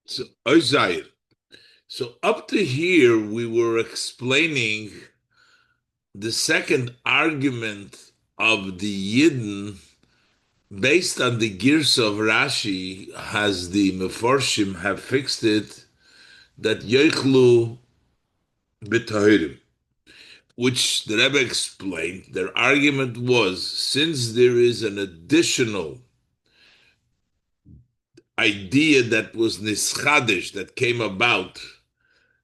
So, Ozair. So up to here, we were explaining the second argument of the Yidden based on the Girs of Rashi, has the Meforshim have fixed it that Yoichlu b'Tahirim, which the Rebbe explained. Their argument was, since there is an additional idea that was nischadish that came about,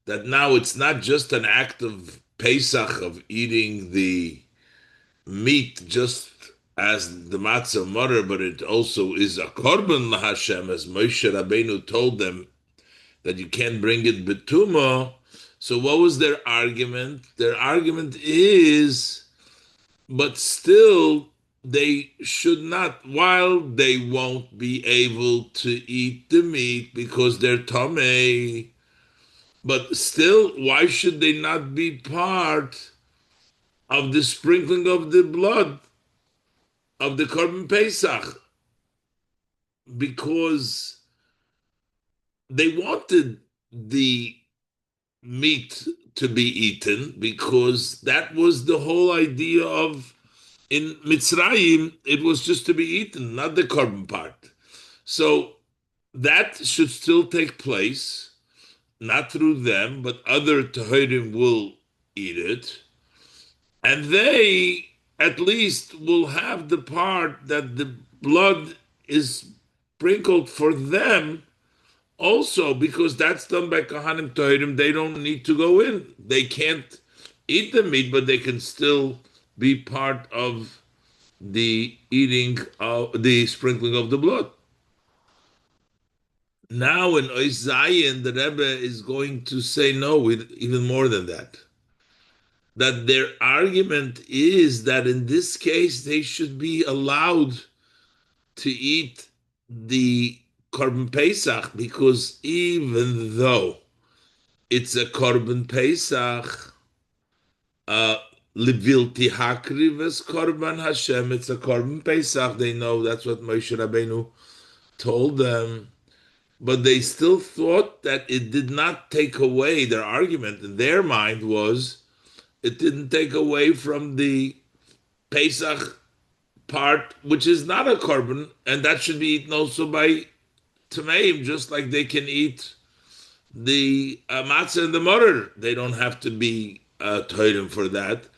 that now it's not just an act of Pesach of eating the meat just as the matzah mother, but it also is a korban lahashem, as Moshe Rabbeinu told them that you can't bring it betuma. So what was their argument? Their argument is, but still they should not, while they won't be able to eat the meat because they're tamei, but still, why should they not be part of the sprinkling of the blood of the Korban Pesach? Because they wanted the meat to be eaten, because that was the whole idea of, in Mitzrayim, it was just to be eaten, not the Korban part. So that should still take place, not through them, but other Tahirim will eat it. And they at least will have the part that the blood is sprinkled for them also, because that's done by Kohanim Tohirim. They don't need to go in. They can't eat the meat, but they can still be part of the eating of the sprinkling of the blood. Now in Ois Zayin, the Rebbe is going to say no, with even more than that. That their argument is that in this case they should be allowed to eat the Korban Pesach, because even though it's a Korban Pesach, Levilti Hakrives Korban Hashem, it's a Korban Pesach. They know that's what Moshe Rabbeinu told them, but they still thought that it did not take away. Their argument in their mind was, it didn't take away from the Pesach part, which is not a korban, and that should be eaten also by Tameim, just like they can eat the matzah and the morer. They don't have to be toirim for that.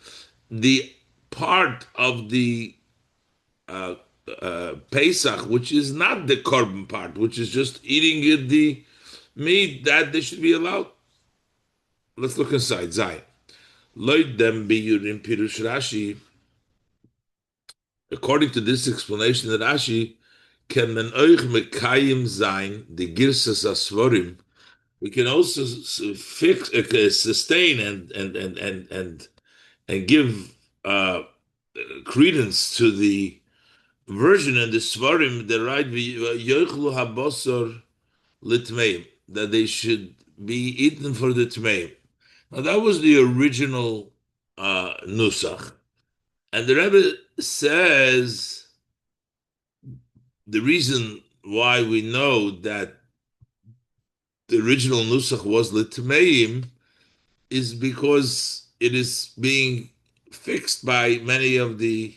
The part of the Pesach, which is not the korban part, which is just eating it, the meat, that they should be allowed. Let's look inside. Zion. Loid dem biyurim pirush Rashi. According to this explanation that Rashi, can man euch mekayim sein, the girsas asvorim. We can also fix, sustain, and give credence to the version in the svarim, the right yochlu habosor litmeim, that they should be eaten for the tmeim. Now that was the original nusach, and the Rebbe says the reason why we know that the original nusach was litmeim is because it is being fixed by many of the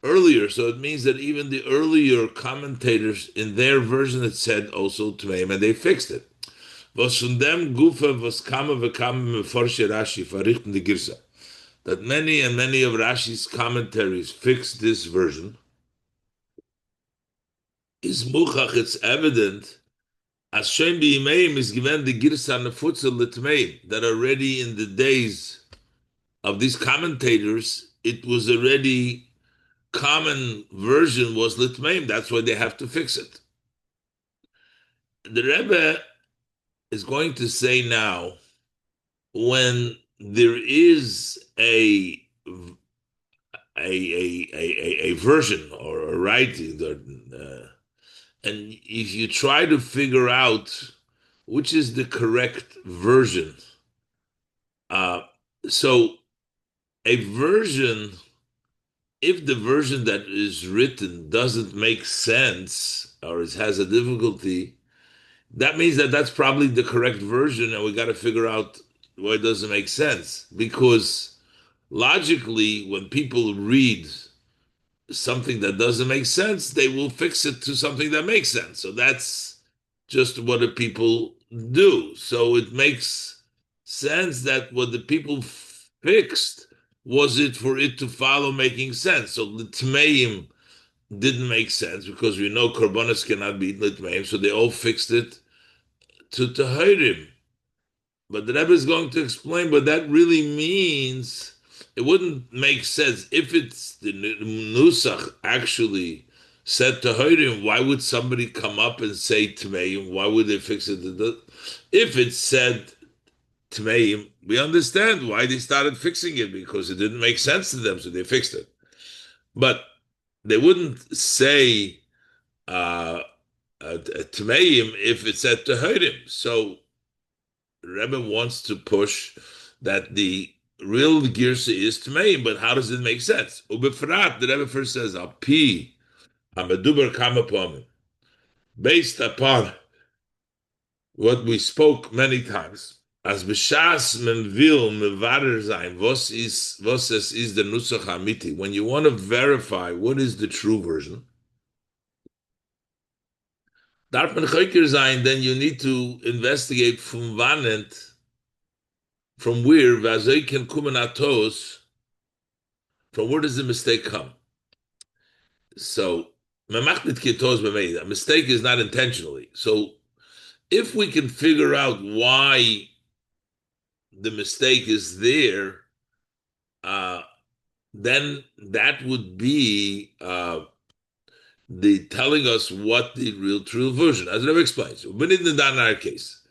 earlier. So it means that even the earlier commentators, in their version, it said also tmeim, and they fixed it. Was von dem Gufa was kama v'kama meforshe Rashi verrichten die Girsa. That many and many of Rashi's commentaries fixed this version. Is muchach, it's evident, as Shem B'Yimeim is given the Girsa Nefutzel Litmeim, that already in the days of these commentators, it was already common version was Litmeim. That's why they have to fix it. The Rebbe is going to say now, when there is a version or a writing, and if you try to figure out which is the correct version, so a version, if the version that is written doesn't make sense or it has a difficulty, That means that that's probably the correct version, and we got to figure out why it doesn't make sense. Because logically, when people read something that doesn't make sense, they will fix it to something that makes sense. So that's just what the people do. So it makes sense that what the people fixed was it for it to follow making sense. So the Tmeim didn't make sense because we know Korbanos cannot be Litmeim, so they all fixed it to Tahirim. But the Rebbe is going to explain what that really means. It wouldn't make sense if it's the Nusach actually said Tahirim. Why would somebody come up and say Tmeim? Why would they fix it? If it said Tmeim, we understand why they started fixing it because it didn't make sense to them, so they fixed it. But they wouldn't say Tmeim if it said Tahirim. So Rebbe wants to push that the real Girsa is Tmeim, but how does it make sense? Ubefrat, the Rebbe first says, Al Pi, Hamaduber Kamapom, based upon what we spoke many times. As b'shas men vil mevarer sein, was es is the Nusach Hamiti. When you want to verify what is the true version, darf man Choker sein, then you need to investigate from wanent, from where, v'azoi can kumen atos, from where does the mistake come? So, a mistake is not intentionally. So, if we can figure out why the mistake is there, uh, then that would be the telling us what the real true version. As Rebbe explains, but in our case,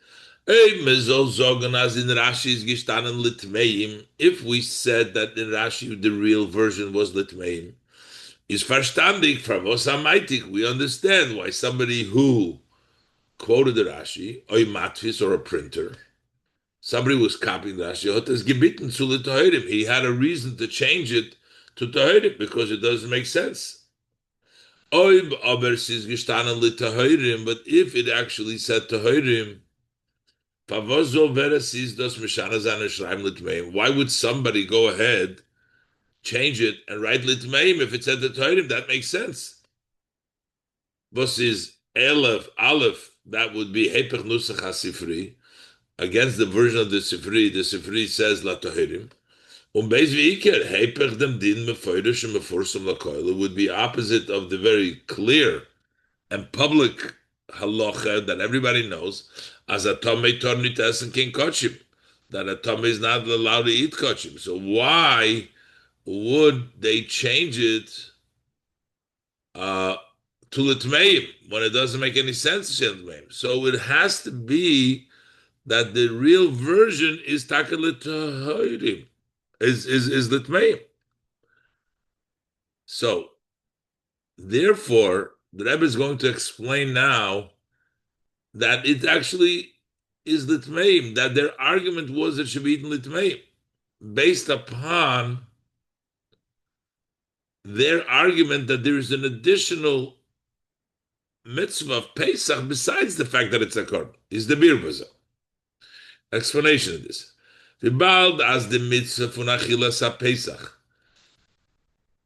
if we said that in Rashi the real version was litmeim, is verstandig from Osamaitik. We understand why somebody who quoted the Rashi, or matvis or a printer, somebody was copying the Rashi, hat es gebeten zu Litoherim. He had a reason to change it to Toherim because it doesn't make sense. Oib aber sis gestanden Litoherim, but if it actually said Toherim, why would somebody go ahead, change it, and write Litmeim if it said the Toherim? That makes sense. Was is Elef, Aleph, that would be Hepech Nusach HaSifri, against the version of the Sifri says La Toherim. Beis V'Iker, Hepech dem Din Mefeirish and Meforsum LaKoil, would be opposite of the very clear and public halacha that everybody knows, as a Tomei Tornit Essen King Kochim, that a Tomei is not allowed to eat Kochim. So why would they change it to Litmeim when it doesn't make any sense to Litmeim? So it has to be that the real version is Takalit is Litmeim. So therefore, the Rebbe is going to explain now that it actually is Litmeim, that their argument was it should be eaten Litmeim, based upon their argument that there is an additional mitzvah of Pesach besides the fact that it's a korban, is the birbaza. Explanation of this. Vibald as the mitzvah von achilas Pesach.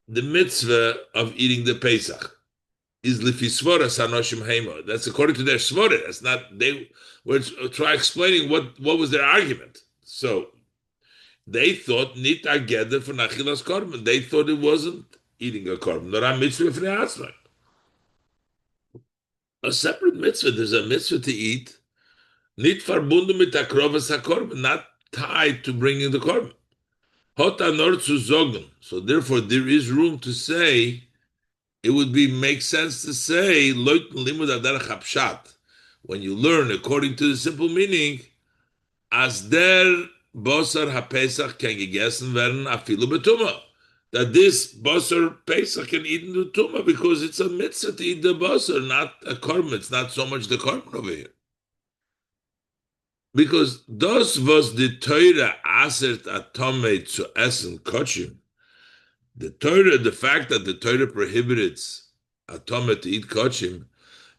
The mitzvah of eating the Pesach is lifisvora sanoshim heimo. That's according to their svora. That's not, they were try explaining what was their argument. So they thought nit ageder for achilas korban. They thought it wasn't eating a korban. Nor a mitzvah for a separate mitzvah. There's a mitzvah to eat. Nit verbunden mit der Krovas HaKorban, not tied to bringing the korban. Hota nor zu zogen. So therefore, there is room to say, it would make sense to say, Leuten limud adarach hapshat. When you learn according to the simple meaning, as der Bosar HaPesach can gegessen werden afilu betuma. That this Bosar Pesach can eat in the Tumah because it's a mitzvah to eat the Bosar, not a korban. It's not so much the korban over here. Because das was the Torah asert atome zu essen kochim. The Torah, the fact that the Torah prohibits atome to eat kochim,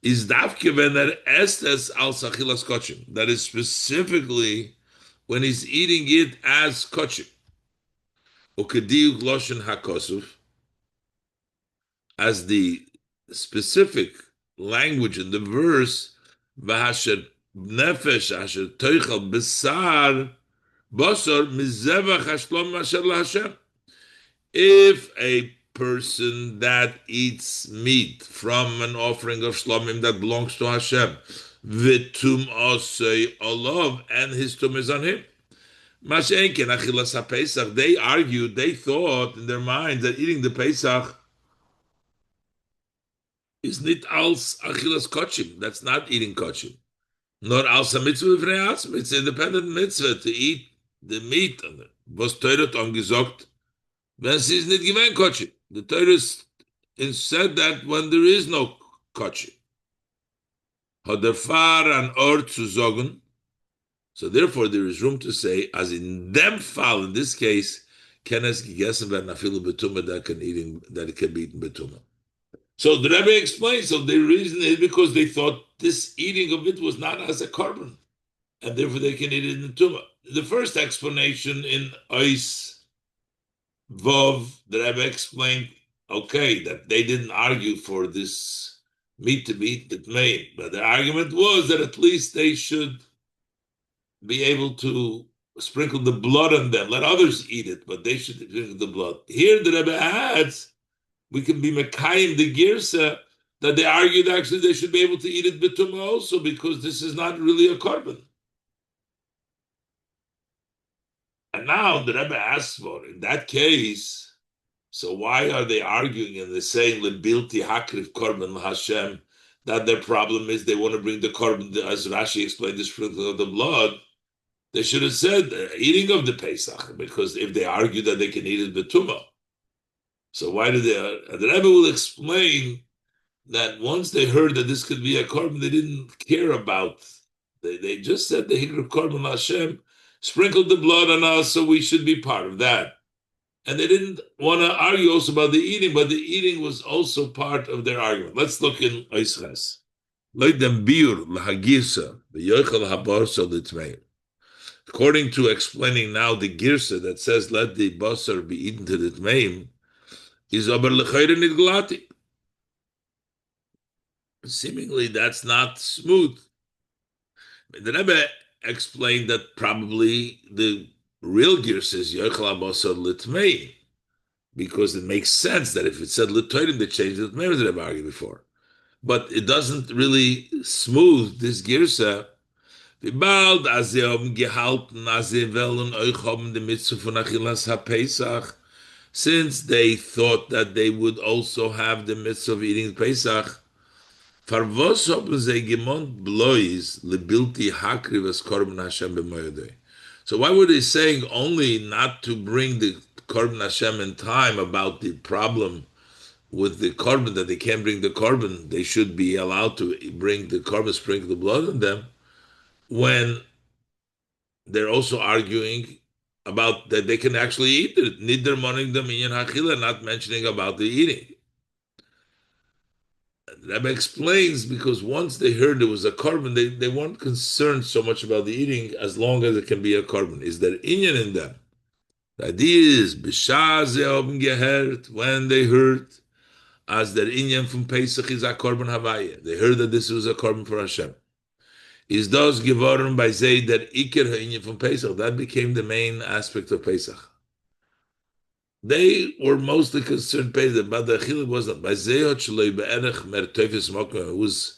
is dafke when estes al sachilas kochim. That is specifically when he's eating it as kochim. Ukediuk loshen hakosuf, as the specific language in the verse, v'hasher nefesh asher toichel besar basar mizevach hashlom asher laHashem. If a person that eats meat from an offering of shlomim that belongs to Hashem, v'tum osei olav, and his tum is on him. Mashenken achilas haPesach. They argued, they thought in their minds that eating the Pesach is nit als achilas kochim. That's not eating kochim. Nor als a mitzvah v'nei. It's an independent mitzvah to eat the meat on it. Was Torah angesagt, wenn sie is nit given kochim. The Torah said that when there is no kochim. Hat der Far an Ort zu sagen. So therefore there is room to say, as in them fall, in this case, can es gegessen werden afilu betuma, that it can be eaten betuma. So the Rebbe explains, so the reason is because they thought this eating of it was not as a carbon, and therefore they can eat it in the tuma. The first explanation in Ois Vov, the Rebbe explained, okay, that they didn't argue for this meat to be eaten made, but the argument was that at least they should be able to sprinkle the blood on them. Let others eat it, but they should drink the blood. Here the Rebbe adds, we can be Mekayim the Girsa, that they argued actually they should be able to eat it betuma also, because this is not really a carbon. And now the Rebbe asks for, in that case, so why are they arguing and they're saying lebilti hakrif korban Hashem, that their problem is they want to bring the korban, as Rashi explained, the sprinkling of the blood? They should have said eating of the Pesach, because if they argue that they can eat it betuma. So why did they? The Rebbe will explain that once they heard that this could be a korban, they didn't care about. They just said the hikr korban Hashem, sprinkled the blood on us, so we should be part of that. And they didn't want to argue also about the eating, but the eating was also part of their argument. Let's look in Oisches. Like them biur lahagisa the yochel haborso l'tmeim. According to explaining now the girsa that says let the basar be eaten to the tmeim, is aber lechayre nit glati. Seemingly that's not smooth. The Rebbe explained that probably the real girsa is yochel basar l'tmeim, because it makes sense that if it said l'toyrim, they changed the tmeim, as the Rebbe argued before. But it doesn't really smooth this girsa. Bald as sie haben gehalten, as sie wollen euch haben die Mitzvah von Achilas HaPesach, since they thought that they would also have the mitzvah of eating Pesach, for was haben sie gemont blois lebilti hakri was korban Hashem b'moyodei. So why were they saying only not to bring the korban Hashem in time about the problem with the korban, that they can't bring the korban, they should be allowed to bring the korban, sprinkle the blood on them, when they're also arguing about that they can actually eat it, neither mourning the minyan hachila, not mentioning about the eating. The Rebbe explains because once they heard there was a korban, they weren't concerned so much about the eating as long as it can be a korban. Is there inyan in them? The idea is b'shah ze haben gehört, when they heard as their inyan from Pesach is a korban havaya. They heard that this was a korban for Hashem. Is those geworden by say that Iker ha'inyan from Pesach, that became the main aspect of Pesach. They were mostly concerned Pesach, but the Achilles wasn't. By Zehot Shaloi Be'erech Mer Teufis Mokum, it was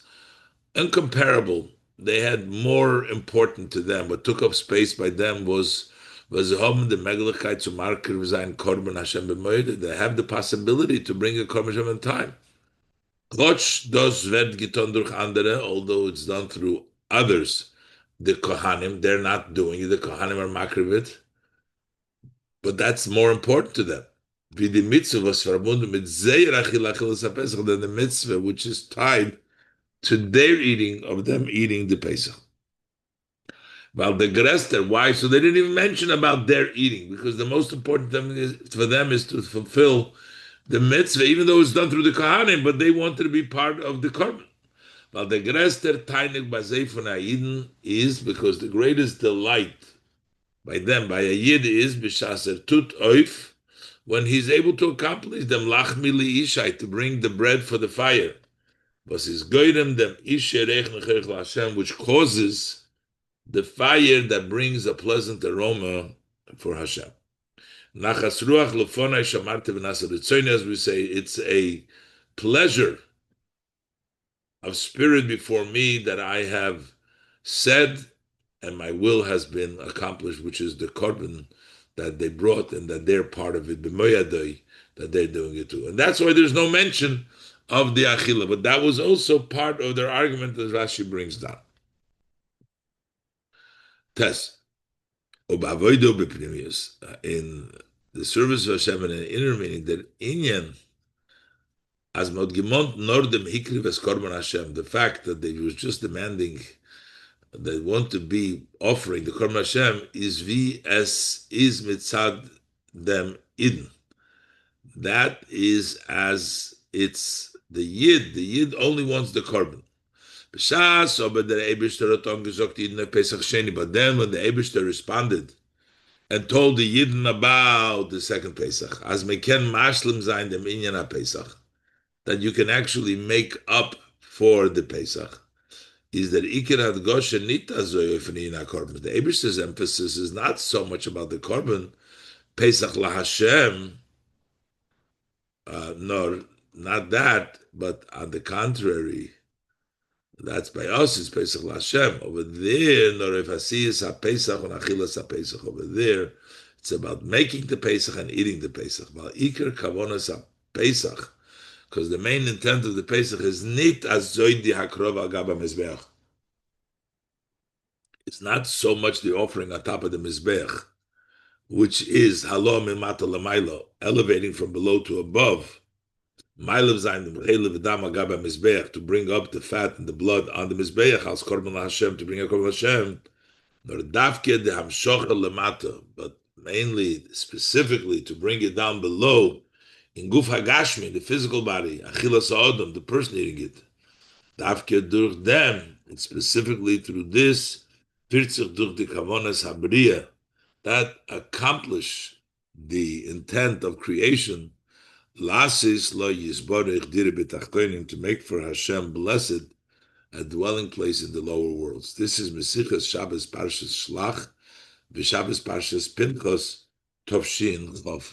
incomparable. They had more important to them. What took up space by them was the Megalachai zu Marker sein Korban Hashem b'moed. They have the possibility to bring a Korban Hashem in time. Trotz das wird getan durch andere, although it's done through others, the Kohanim, they're not doing it. The Kohanim are makrivit, but that's more important to them. Wie die Mitzvah was verbunden mit Zeir Achil Achilas HaPesach, than the mitzvah which is tied to their eating of them eating the Pesach. Well, the Grester, why? So they didn't even mention about their eating, because the most important thing for them is to fulfill the mitzvah, even though it's done through the Kohanim, but they wanted to be part of the korban. But the größter Teinig bei Sefer Aiden is because the greatest delight by them, by a Yid, is b'shaser tut oif, when he's able to accomplish them lachmili ishai, to bring the bread for the fire. Was is goyrem them isherech nechech Hashem, which causes the fire that brings a pleasant aroma for Hashem. Nachas ruach lefonai shamarte v'nasa ritzoyne, as we say, it's a pleasure of spirit before me that I have said, and my will has been accomplished, which is the korban that they brought and that they're part of it, b'moyadai, that they're doing it too. And that's why there's no mention of the achila, but that was also part of their argument that Rashi brings down. Test. In the service of Hashem, in an inner meaning, that inyan, as mod gemont nordem hikri ves korban Hashem, the fact that they was just demanding, they want to be offering the korban Hashem, is vs is mitzad them idn. That is as it's the yid. The yid only wants the korban. But then when the Eibishter responded and told the Yidden about the second Pesach, as meken mashlim zayin dem inyan Pesach, that you can actually make up for the Pesach, is that ikir had goshen nita zoyofnina korban. The Eibishter's emphasis is not so much about the korban Pesach laHashem, nor not that, but on the contrary. That's by us, it's Pesach L'Hashem. Over there, Noref Hasiyas HaPesach and Achilas HaPesach. Over there, it's about making the Pesach and eating the Pesach. But Iker Kavonas HaPesach, because the main intent of the Pesach is Nit as Zoidi HaKrov Agaba Mizbeach. It's not so much the offering on top of the Mizbeach, which is Halo Mimata Lamailo, elevating from below to above. To bring up the fat and the blood on the mizbeach as korban Hashem, to bring a korban Hashem, nor davke de hamshocha lemata, but mainly specifically to bring it down below in guf hagashmi, the physical body, achilas ha'odam, the person eating it. Davke durch them, and specifically through this pirtzich durch the kavonas habriya, that accomplish the intent of creation. Lasis lo yisborich dire betachtonim, to make for Hashem blessed a dwelling place in the lower worlds. This is Mesichas Shabbos Parshas Shlach, v'Shabbos Parshas Pinchos Tovshin Vav.